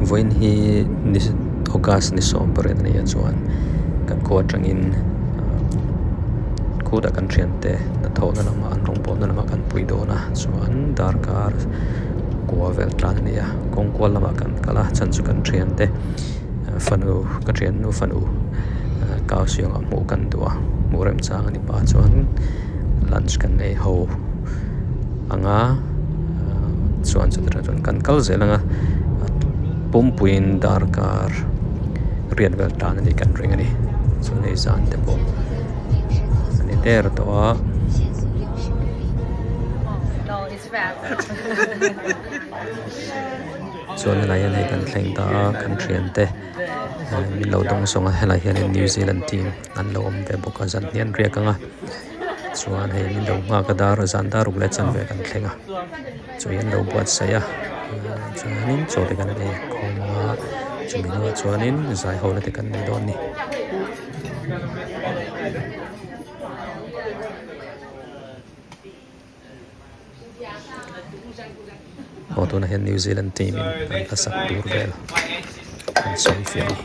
voin hi ni August ni som pare ni chuan kan ko atangin kuda kan thiante na thona lama an rong pon lama kan puido na chuan darkar kwa vel tlan nia kong kwa lama kan kala chan chu kan thiante fanu ka thian nu fanu kaw siang amu kan dua murem chang ani pa chuan lunch kan nei ho anga chuan chu tra chuan kan kal zelanga pumpuin darkar rian vel tlan ani kan ring ani chu nei zan te po ani ter to a No, it's fat. chuan lai ani kan thleng ta kan thiante min lo dong songa helai hian New Zealand team an lo om ve boka zan hian riakanga chuan hei min lo nga ka dar zan dar uk le chan ve kan thlenga chu yan lo buat saya chuanin chole kan nei khoma chumina chuanin zai ho le te kan nei don ni Otuna hian New Zealand team in an asak tur vel an soi fiani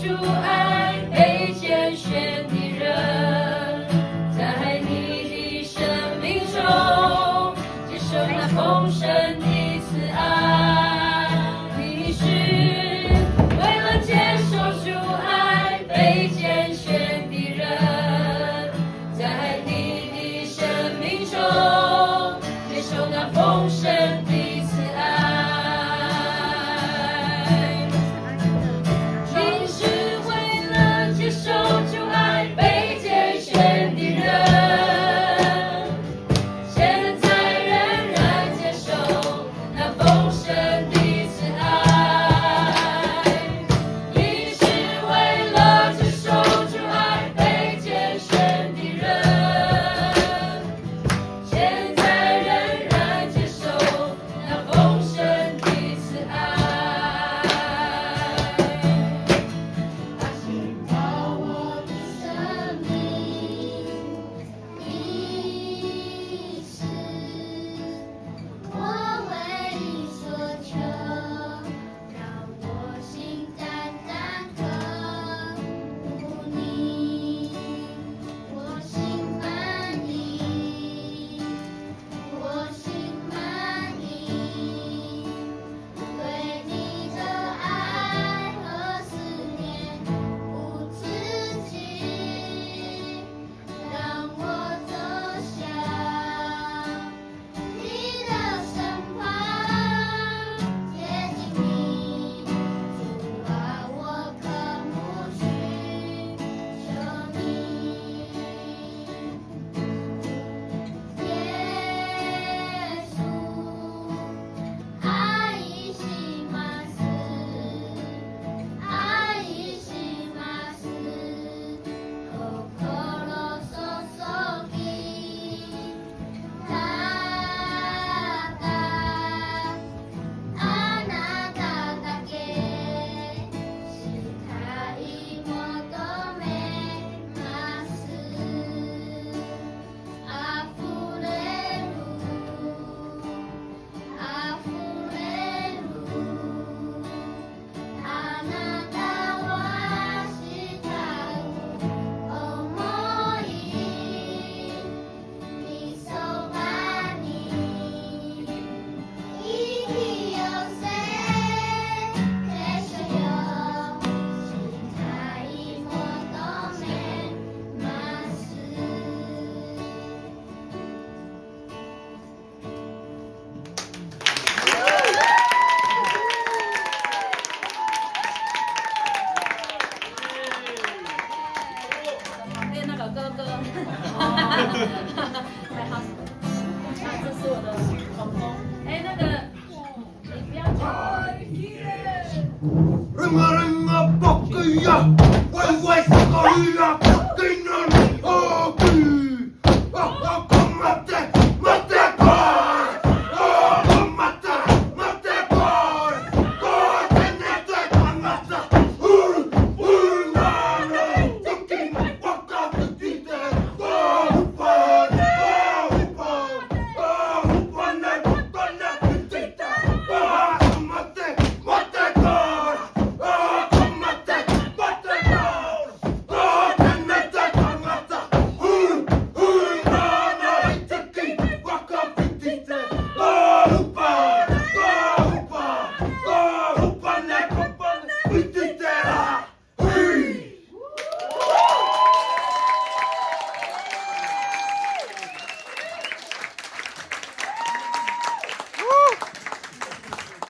主爱被拣选的人，在你的生命中接受那丰盛的慈爱。你是为了接受主爱被拣选的人，在你的生命中接受那丰盛的慈爱。你是为了接受主爱被拣选的人，现在仍然接受那丰盛的慈爱。你是为了接受主爱被拣选的人，现在仍然接受那丰盛的慈爱。他寻找我的生命，你是我唯一所求，让我心单单刻苦你，我心满意，我心满意，对你的爱和思念不自己，让我走向你的身旁，接近你，主啊，我渴慕寻求你。耶稣，愛します。愛します。心注ぎ、ただあなただけしたい求めます。あふれる、あふれる、あなたは慕う想い、みそばに引き寄せてしよしたい求めます。旁边那个哥哥，太好了，这是我的口风。哎，那个，你不要去。 Ringa ringa pokkia, vai vai sakalia.